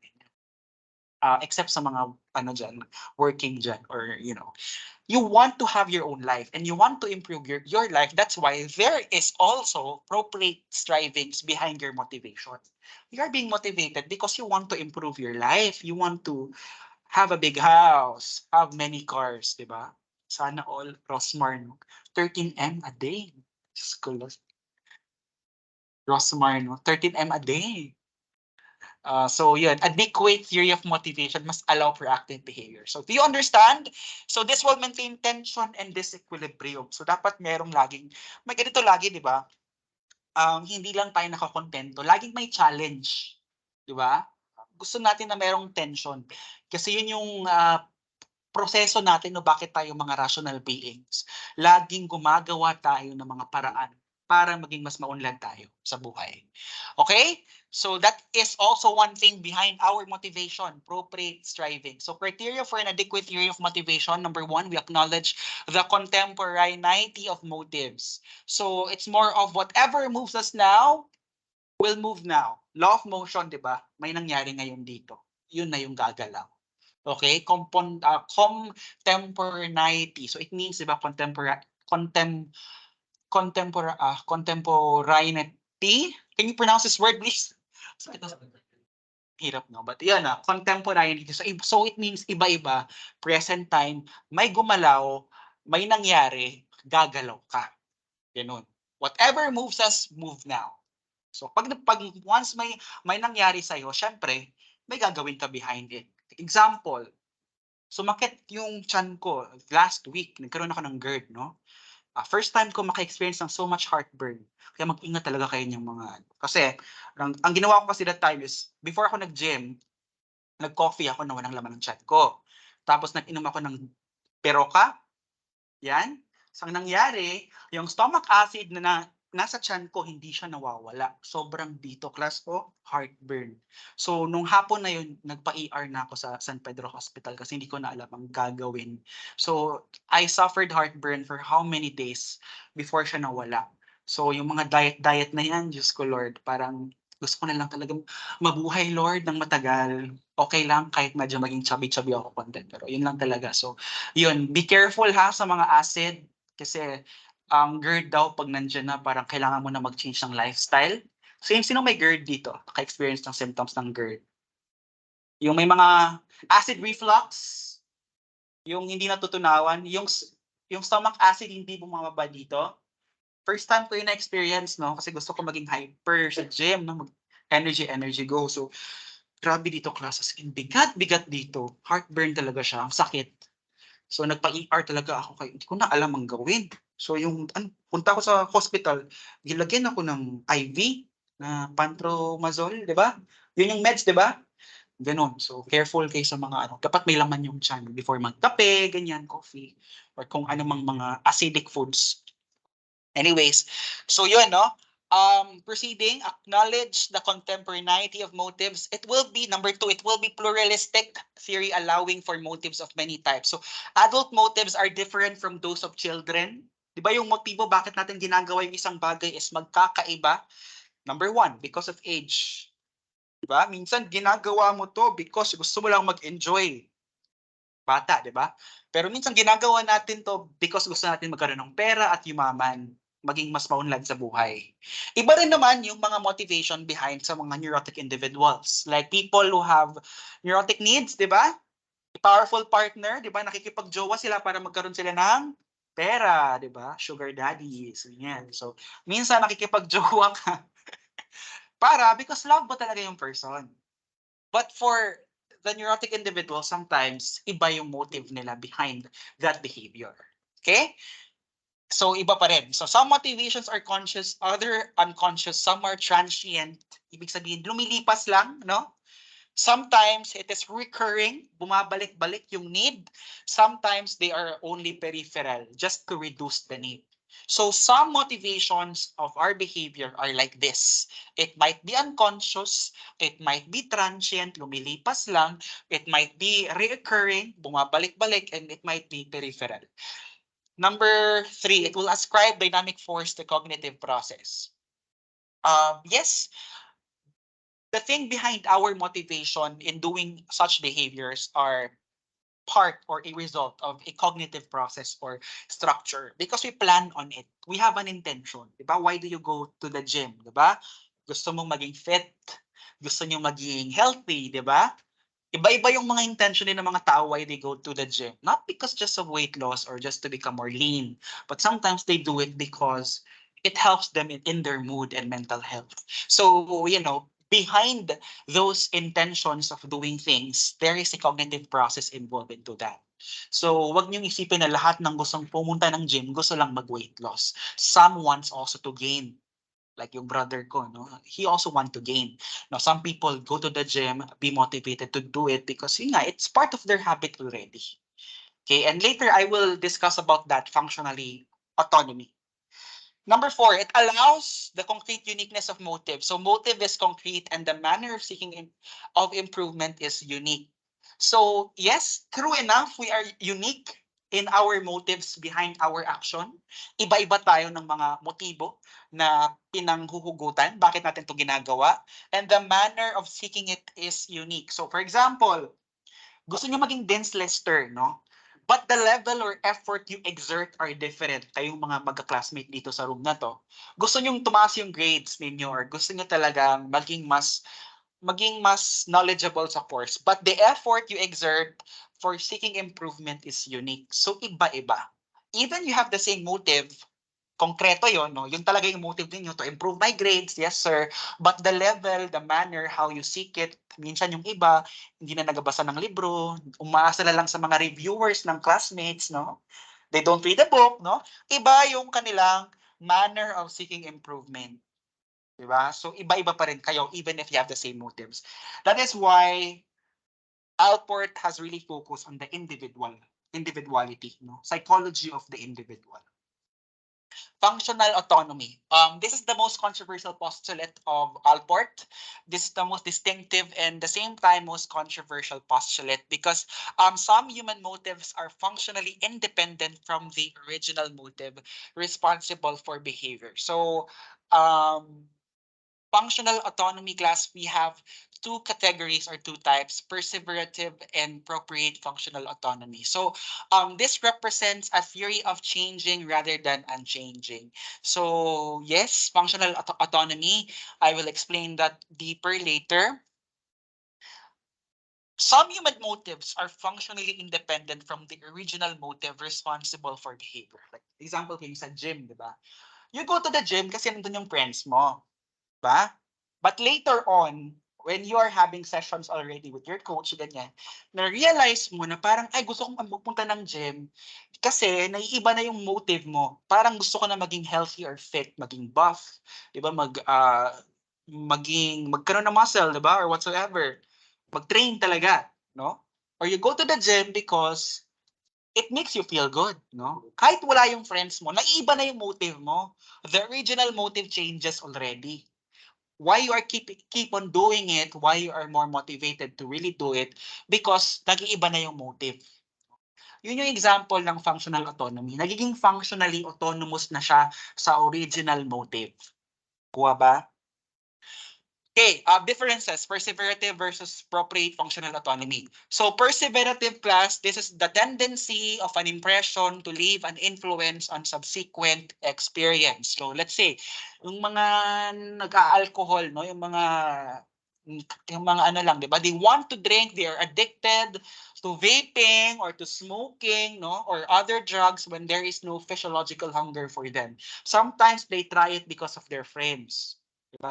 Except sa mga working dyan, or you want to have your own life and you want to improve your life. That's why there is also appropriate strivings behind your motivation. You are being motivated because you want to improve your life. You want to have a big house, have many cars, di ba? Sana all, Rosmar, 13M a day. Rosmar, 13M a day. So yun, adequate theory of motivation must allow proactive behavior. So do you understand? So this will maintain tension and disequilibrium. So dapat merong may ganito lagi, di ba? Hindi lang tayo nakakontento, laging may challenge. Di ba? Gusto natin na merong tension. Kasi yun yung proseso natin no bakit tayo mga rational beings. Laging gumagawa tayo ng mga paraan para maging mas maunlad tayo sa buhay. Okay? So that is also one thing behind our motivation, appropriate striving. So criteria for an adequate theory of motivation, number one, we acknowledge the contemporaneity of motives. So it's more of whatever moves us now will move now. Law of motion, di ba? May nangyari ngayon dito. Yun na yung gagalaw. Okay? Contemporaneity. So it means, di ba, contemporaneity. Can you pronounce this word, please? Hirap, no? But yan na, contemporaneity. So it means iba-iba, present time, may gumalaw, may nangyari, gagalaw ka. Ganun. Whatever moves us, move now. So pag once may nangyari sa iyo, syempre, may gagawin ka behind it. Example, sumakit yung tiyan ko last week, nagkaroon ako ng GERD, no? First time ko maka-experience ng so much heartburn. Kaya mag-ingat talaga kayo ng mga kasi ang ginawa ko kasi that time is before ako nag-gym, nag-coffee ako na walang laman ng tiyan ko. Tapos nag-inom ako ng Peroka. Yan. So, ang nangyari, yung stomach acid na nasa tiyan ko, hindi siya nawawala. Sobrang dito, class ko, heartburn. So, nung hapon na yun, nagpa-ER na ako sa San Pedro Hospital kasi hindi ko na alam ang gagawin. So, I suffered heartburn for how many days before siya nawala. So, yung mga diet na yan, Diyos ko Lord, parang gusto ko na lang talagang mabuhay, Lord, ng matagal. Okay lang, kahit medyo maging chubby-chubby ako content. Pero yun lang talaga. So, yun, be careful ha sa mga acid. Kasi ang GERD daw pag nandiyan na parang kailangan mo na mag-change ng lifestyle. So yung sino may GERD dito, naka-experience ng symptoms ng GERD. Yung may mga acid reflux, yung hindi natutunawan, yung stomach acid hindi bumababa dito. First time ko yung na-experience, no? Kasi gusto ko maging hyper sa gym, no? Energy go. So grabe dito classes, bigat dito. Heartburn talaga siya, ang sakit. So nagpa-ER talaga ako kaya hindi ko na alam ang gawin. So yung punta ako sa hospital, gilagyan ako ng IV na pantomazole, 'di ba? Yun yung meds, 'di ba? Ganon. So careful kayo sa mga dapat may laman yung tiyan before magkape, ganyan, coffee, or kung ano mang mga acidic foods. Anyways, so yun, no? Proceeding, acknowledge the contemporaneity of motives. It will be, number two, it will be pluralistic theory allowing for motives of many types. So adult motives are different from those of children. Di ba yung motibo bakit natin ginagawa yung isang bagay is magkakaiba? Number one, because of age. Di ba? Minsan ginagawa mo to because gusto mo lang mag-enjoy. Bata, di ba? Pero minsan ginagawa natin to because gusto natin magkaroon ng pera at yumaman, maging mas maunlad sa buhay. Iba rin naman yung mga motivation behind sa mga neurotic individuals. Like people who have neurotic needs, di ba? Powerful partner, di ba? Nakikipagjowa sila para magkaroon sila ng pera, di ba? Sugar daddies, ganyan. So, minsan nakikipagjowa ka because love mo talaga yung person. But for the neurotic individual, sometimes iba yung motive nila behind that behavior. Okay? So, iba pa rin. So, some motivations are conscious, other unconscious, some are transient. Ibig sabihin, lumilipas lang, no? Sometimes it is recurring, bumabalik-balik yung need. Sometimes they are only peripheral, just to reduce the need. So, some motivations of our behavior are like this. It might be unconscious, it might be transient, lumilipas lang, it might be recurring, bumabalik-balik, and it might be peripheral. Number three, it will ascribe dynamic force to cognitive process. Yes, the thing behind our motivation in doing such behaviors are part or a result of a cognitive process or structure because we plan on it. We have an intention. Diba? Why do you go to the gym? Diba? Gusto mong maging fit. Gusto nyo maging healthy. Diba? Iba-iba yung mga intention din ng mga tao why they go to the gym. Not because just of weight loss or just to become more lean, but sometimes they do it because it helps them in their mood and mental health. So, behind those intentions of doing things, there is a cognitive process involved into that. So, wag niyong isipin na lahat ng gustong pumunta ng gym, gusto lang mag-weight loss. Some wants also to gain. Like yung brother ko, no? He also want to gain. Now, some people go to the gym, be motivated to do it because it's part of their habit already. Okay, and later I will discuss about that functionally autonomy. Number 4, it allows the concrete uniqueness of motive. So motive is concrete and the manner of seeking of improvement is unique. So yes, true enough, we are unique in our motives behind our action. Iba-iba tayo ng mga motibo na pinanghuhugutan. Bakit natin ito ginagawa? And the manner of seeking it is unique. So for example, gusto niyo maging dense lister, no? But the level or effort you exert are different. Kayong mga magka-classmate dito sa room na to. Gusto niyo tumaas yung grades ninyo or gusto niyo talagang maging mas knowledgeable sa course. But the effort you exert for seeking improvement is unique. So iba-iba. Even you have the same motive, konkreto yon, no? Yun talaga yung motive ninyo to improve my grades, yes sir. But the level, the manner, how you seek it, minsan yung iba, hindi na nagabasa ng libro, umaasa na lang sa mga reviewers ng classmates, no? They don't read the book, no? Iba yung kanilang manner of seeking improvement. Diba? So iba-iba pa rin kayo even if you have the same motives. That is why Allport has really focused on the individuality, no? Psychology of the individual. Functional autonomy. This is the most controversial postulate of Allport. This is the most distinctive and the same time most controversial postulate because some human motives are functionally independent from the original motive responsible for behavior. So, functional autonomy class, we have two categories or two types, perseverative and appropriate functional autonomy. So this represents a theory of changing rather than unchanging. So yes, functional autonomy, I will explain that deeper later. Some human motives are functionally independent from the original motive responsible for behavior. Like example kayo sa gym, di ba? You go to the gym kasi nandun yung friends mo. Ba? But later on, when you are having sessions already with your coach, ganyan, na-realize mo na parang, ay, gusto kong magpunta ng gym kasi naiiba na yung motive mo. Parang gusto ko na maging healthy or fit, maging buff, di ba? Magkaroon ng muscle, di ba? Or whatsoever. Mag-train talaga, no? Or you go to the gym because it makes you feel good, no? Kahit wala yung friends mo, naiiba na yung motive mo. The original motive changes already. Why you are keep on doing it, why you are more motivated to really do it, because nag-iiba na yung motive. Yun yung example ng functional autonomy. Nagiging functionally autonomous na siya sa original motive. Kuha ba? Okay, differences, perseverative versus appropriate functional autonomy. So perseverative class, this is the tendency of an impression to leave an influence on subsequent experience. So let's say, yung mga nag-aalcohol, no, yung mga ano lang, di ba? They want to drink, they are addicted to vaping or to smoking, no, or other drugs when there is no physiological hunger for them. Sometimes they try it because of their friends. Diba?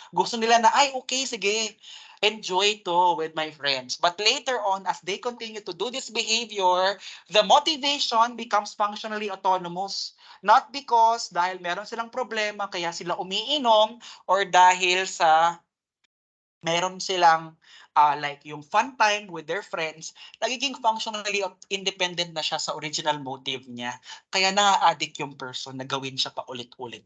Gusto nila na, ay, okay, sige, enjoy to with my friends. But later on, as they continue to do this behavior, the motivation becomes functionally autonomous. Not because dahil meron silang problema, kaya sila umiinom, or dahil sa meron silang like yung fun time with their friends, nagiging functionally independent na siya sa original motive niya. Kaya na-addict yung person na gawin siya pa ulit-ulit.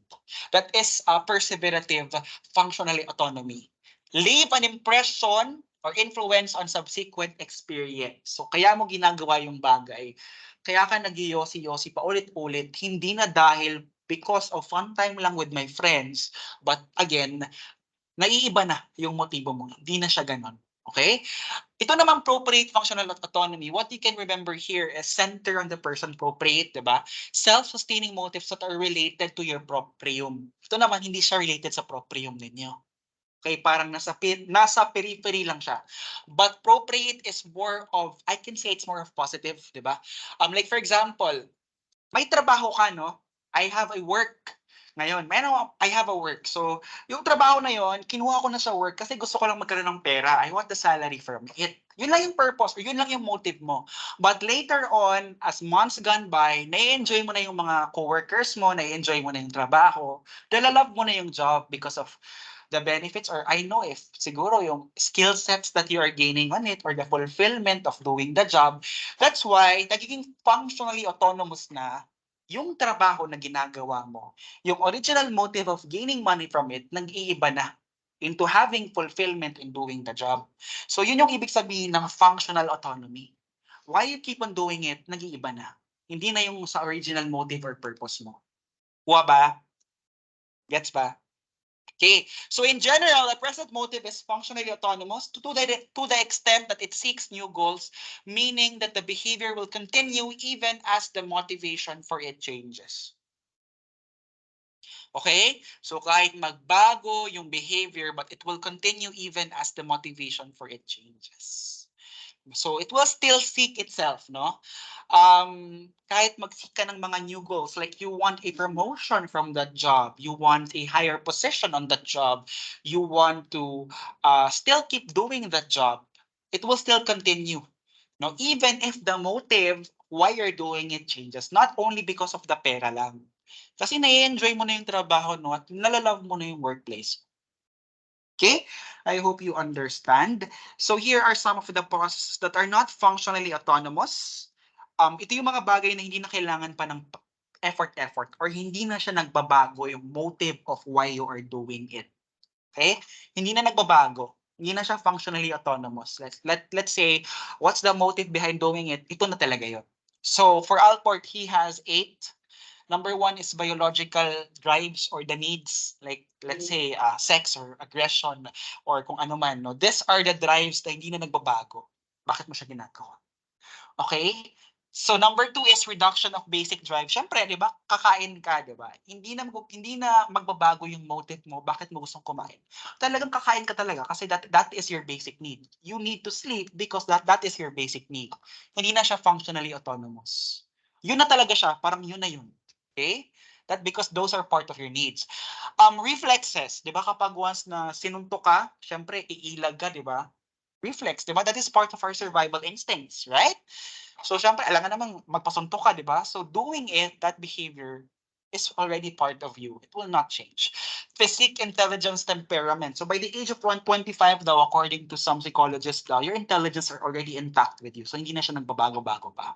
That is perseverative functionally autonomy. Leave an impression or influence on subsequent experience. So kaya mo ginagawa yung bagay. Kaya ka nag-yosi-yosi pa ulit-ulit, hindi na dahil because of fun time lang with my friends, but again, naiiba na yung motibo mo. Hindi na siya ganon. Okay? Ito naman appropriate functional autonomy. What you can remember here is center on the person, appropriate, diba? Self-sustaining motives that are related to your proprium. Ito naman, hindi siya related sa proprium ninyo. Okay, parang nasa periphery lang siya. But appropriate is more of, I can say it's more of positive, diba? Like for example, may trabaho ka, no? I have a work. Ngayon, I have a work. So, yung trabaho na yon, kinuha ko na sa work kasi gusto ko lang magkaroon ng pera. I want the salary from it. Yun lang yung purpose, or yun lang yung motive mo. But later on, as months gone by, nai-enjoy mo na yung mga coworkers mo, nai-enjoy mo na yung trabaho, dahil love mo na yung job because of the benefits, or I know if siguro yung skill sets that you are gaining on it or the fulfillment of doing the job. That's why nagiging functionally autonomous na yung trabaho na ginagawa mo. Yung original motive of gaining money from it, nag-iiba na into having fulfillment in doing the job. So yun yung ibig sabihin ng functional autonomy. Why you keep on doing it, nag-iiba na. Hindi na yung sa original motive or purpose mo. Kuha ba? Gets ba? Okay, so in general, the present motive is functionally autonomous to the extent that it seeks new goals, meaning that the behavior will continue even as the motivation for it changes. Okay? So kahit magbago yung behavior, but it will continue even as the motivation for it changes. So it will still seek itself, no? Kahit mag-seek ka ng mga new goals, like you want a promotion from that job, you want a higher position on that job, you want to still keep doing that job, it will still continue. No, even if the motive why you're doing it changes, not only because of the pera lang. Kasi na-enjoy mo na yung trabaho, no, at nalalove mo na yung workplace. Okay, I hope you understand. So here are some of the processes that are not functionally autonomous. Ito yung mga bagay na hindi na kailangan pa ng effort or hindi na siya nagbabago yung motive of why you are doing it. Okay? Hindi na nagbabago. Hindi na siya functionally autonomous. Let's say, what's the motive behind doing it? Ito na talaga yun. So for Allport, he has 8. Number 1 is biological drives or the needs, like let's say sex or aggression or kung ano man. No? These are the drives na hindi na nagbabago. Bakit mo siya ginagawa? Okay? So number 2 is reduction of basic drive. Syempre, 'di ba? Kakain ka, 'di ba? Hindi na magbabago yung motive mo bakit mo gustong kumain. Talagang kakain ka talaga kasi that is your basic need. You need to sleep because that is your basic need. Hindi na siya functionally autonomous. Yun na talaga siya, parang yun na yun. Okay? That because those are part of your needs. Reflexes, 'di ba? Kapag once na sinuntok ka, syempre iilag ka, 'di ba? Reflex, 'di ba? That is part of our survival instincts, right? So, syempre, alam nga namang magpasuntok ka, di ba? So, doing it, that behavior is already part of you. It will not change. Physique, intelligence, temperament. So, by the age of 125 daw, according to some psychologists daw, your intelligence are already intact with you. So, hindi na siya nagbabago-bago pa.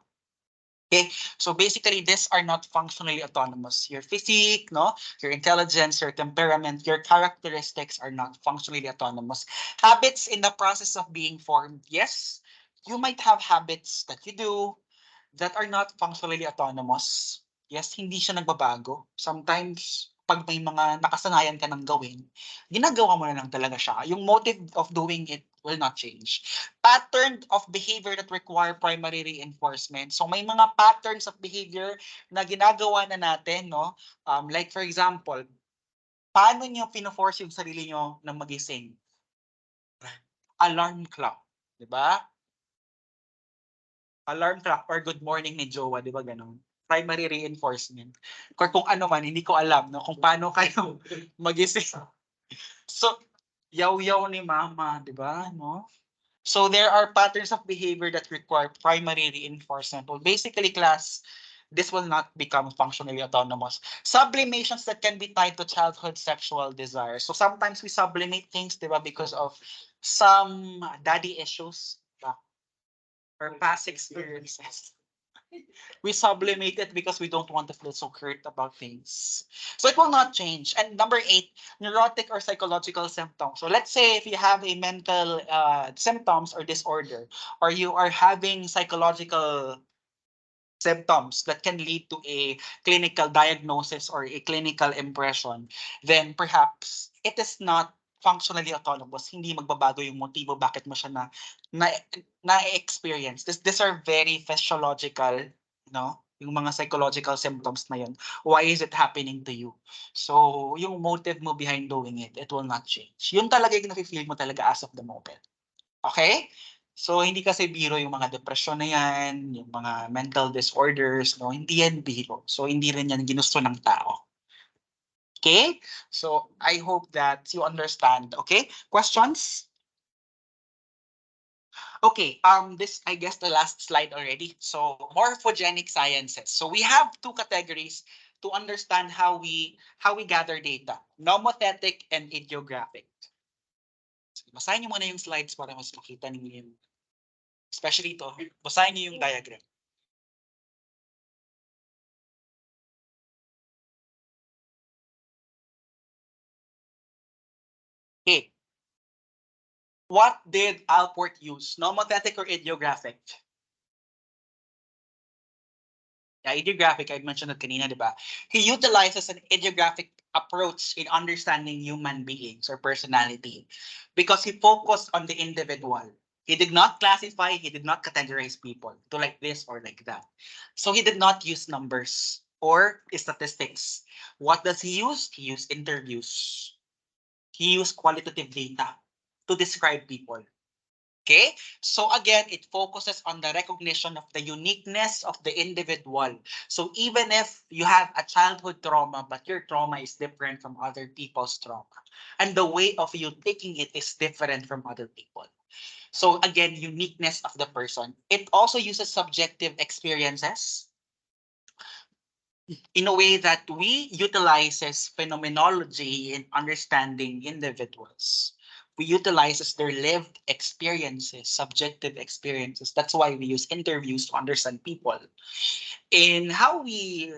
Okay, so basically, these are not functionally autonomous. Your physique, no, your intelligence, your temperament, your characteristics are not functionally autonomous. Habits in the process of being formed, yes, you might have habits that you do that are not functionally autonomous. Yes, hindi siya nagbabago. Sometimes, pag may mga nakasanayan ka ng gawin, ginagawa mo na lang talaga siya. Yung motive of doing it will not change. Pattern of behavior that require primary reinforcement. So may mga patterns of behavior na ginagawa na natin, no? Like for example, paano nyo pino-force yung sarili nyo na magising? Alarm clock, di ba? Alarm clock or good morning ni Jowa, di ba ganun? Primary reinforcement. Kung ano man, hindi ko alam, no? Kung paano kayo magising. So, yaw-yaw ni mama, di ba? No? So, there are patterns of behavior that require primary reinforcement. Well, basically, class, this will not become functionally autonomous. Sublimations that can be tied to childhood sexual desires. So, sometimes we sublimate things, di ba, because of some daddy issues or past experiences. We sublimate it because we don't want to feel so hurt about things. So it will not change. And number 8, neurotic or psychological symptoms. So let's say if you have a mental symptoms or disorder, or you are having psychological symptoms that can lead to a clinical diagnosis or a clinical impression, then perhaps it is not functionally autonomous. Hindi magbabago yung motibo bakit mo siya na-experience. These are very physiological, no? Yung mga psychological symptoms na yun. Why is it happening to you? So, yung motive mo behind doing it, it will not change. Yun talaga yung nafe-feel mo talaga as of the moment. Okay? So, hindi kasi biro yung mga depression na yan, yung mga mental disorders, no? Hindi yan biro. So, hindi rin yan ginusto ng tao. Okay? So, I hope that you understand. Okay? Questions? Okay, this, I guess, the last slide already. So, morphogenic sciences. So, we have 2 categories. to understand how we gather data, nomothetic and idiographic. Basahin niyo muna yung slides para mas makita niyo yung, especially ito, basahin niyo yung diagram. Okay. What did Allport use? Nomothetic or idiographic? Yeah, idiographic, I mentioned it kanina, di ba? He utilizes an idiographic approach in understanding human beings or personality because he focused on the individual. He did not classify, he did not categorize people to like this or like that. So he did not use numbers or statistics. What does he use? He used interviews. He used qualitative data to describe people. Okay, so again, it focuses on the recognition of the uniqueness of the individual. So even if you have a childhood trauma, but your trauma is different from other people's trauma, and the way of you taking it is different from other people. So again, uniqueness of the person. It also uses subjective experiences in a way that we utilizes phenomenology in understanding individuals. We utilizes their lived experiences, subjective experiences. That's why we use interviews to understand people. In how we,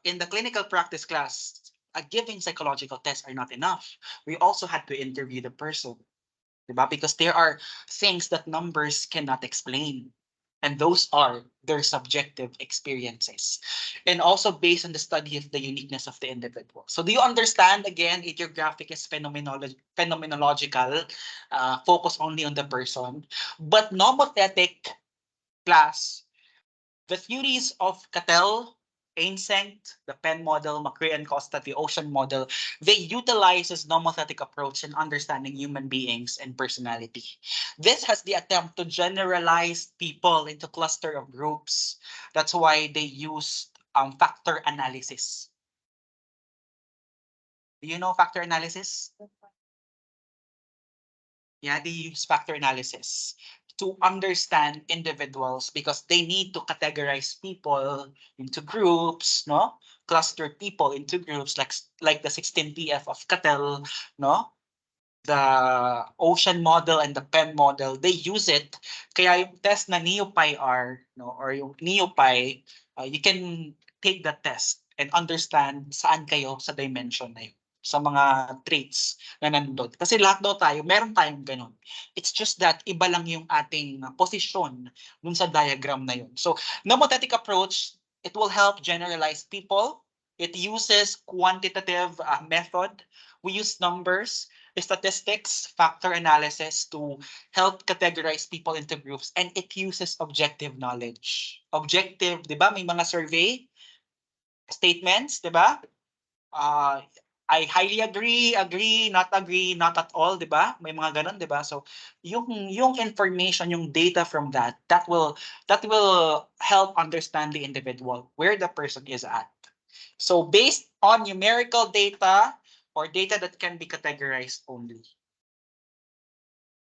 in the clinical practice class, giving psychological tests are not enough. We also had to interview the person, diba? Because there are things that numbers cannot explain. And those are their subjective experiences. And also based on the study of the uniqueness of the individual. So do you understand, again, idiographic is phenomenological, focus only on the person. But nomothetic class, the theories of Cattell, Ainsect, the Penn model, McCrae and Costa, the Ocean model, they utilizes nomothetic approach in understanding human beings and personality. This has the attempt to generalize people into cluster of groups. That's why they use factor analysis. Do you know factor analysis? Yeah, they use factor analysis to understand individuals because they need to categorize people into groups, no? Cluster people into groups like the 16PF of Cattell, no? The Ocean model and the Penn model, they use it. Kaya yung test na NeoPy-R, no, or yung NeoPy, you can take the test and understand saan kayo sa dimension na yun, sa mga traits na nandun. Kasi lahat daw tayo, meron tayong ganun. It's just that iba lang yung ating posisyon dun sa diagram na yun. So, nomothetic approach, it will help generalize people. It uses quantitative method. We use numbers, statistics, factor analysis to help categorize people into groups, and it uses objective knowledge. Objective, di ba? May mga survey statements, di ba? I highly agree, not at all, di ba? May mga ganun, di ba? So, yung information, yung data from that will help understand the individual, where the person is at. So, based on numerical data or data that can be categorized only.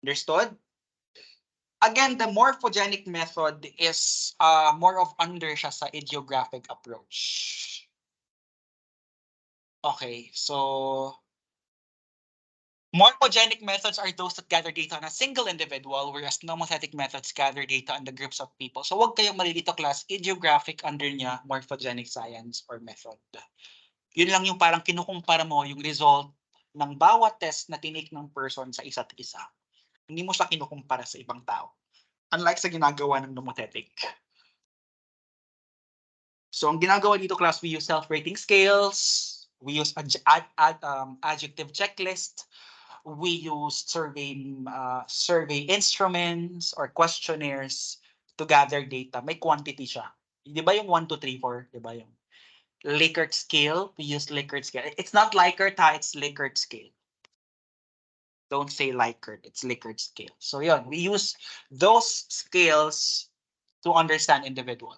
Understood? Again, the morphogenic method is more of under siya sa idiographic approach. Okay, so morphogenic methods are those that gather data on a single individual, whereas nomothetic methods gather data on the groups of people. So wag kayong malilito class, idiographic under niya, morphogenic science or method. Yun lang yung parang kinukumpara mo yung result ng bawat test na tinik ng person sa isa't isa. Hindi mo siya kinukumpara sa ibang tao. Unlike sa ginagawa ng nomothetic. So ang ginagawa dito class, we use self-rating scales, we use adjective checklist, we use survey instruments or questionnaires to gather data. May quantity siya. Di ba yung 1, 2, 3, 4? Di ba yung Likert scale? We use Likert scale. It's not Likert, it's Likert scale. Don't say Likert, it's Likert scale. So yun, we use those scales to understand individual.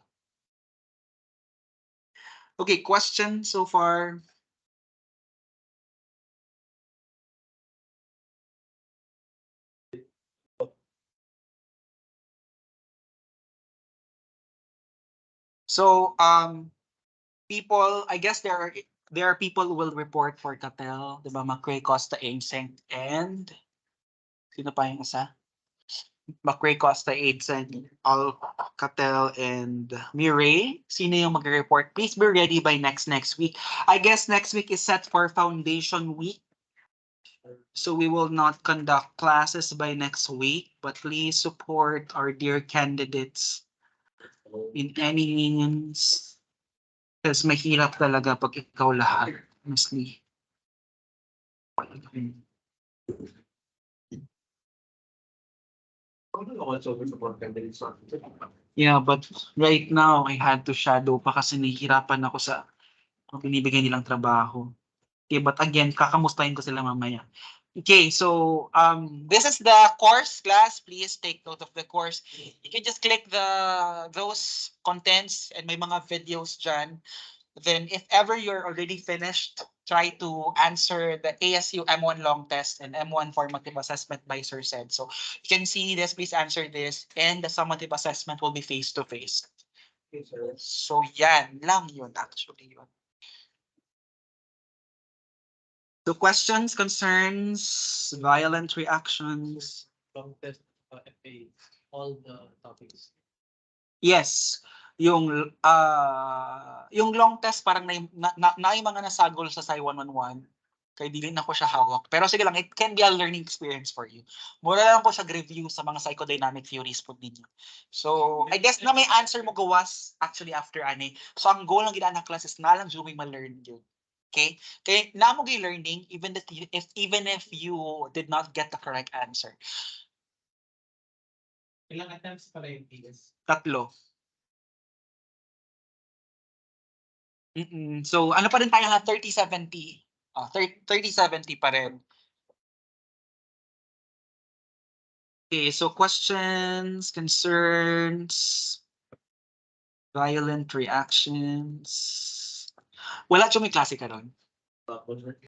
Okay, question so far? So, people, I guess there are people who will report for Catel, di ba? Macrae, Costa, Ainseng, and sino pa yung isa? Macrae, Costa, Ainseng, Alcatel, and Mireille. Sino yung mag-report? Please be ready by next week. I guess next week is set for foundation week. So we will not conduct classes by next week, but please support our dear candidates in any means. Kasi mahirap talaga pag ikaw lahat, honestly. Yeah, but right now, I had to shadow pa kasi nahihirapan ako sa binibigay nilang trabaho. Okay, but again, kakamustahin ko sila mamaya. Okay, so this is the course class. Please take note of the course. You can just click those contents and may mga videos dyan. Then if ever you're already finished, try to answer the ASU M1 long test and M1 formative assessment by Sir Ced. So you can see this, please answer this, and the summative assessment will be face-to-face. So yan lang yun actually yun. So questions, concerns, violent reactions. Long test, FA, all the topics. Yes, yung long test parang na yung mga nasagol sa Psy 111. Kaya di rin ako siya hawak. Pero sige lang, it can be a learning experience for you. Mura lang ko siya review sa mga psychodynamic theories po ninyo. So, I guess na may answer mo gawas actually after ani. So, ang goal ng ginaan ng class is na lang may ma-learn yun. Okay? Kaya na mo learning even if you did not get the correct answer. Ilang attempts pala yung PS? 3. So, ano pa rin tayo na 30-70? 30-70 pa rin. Okay, so questions, concerns, violent reactions. Wala may klase ka ron?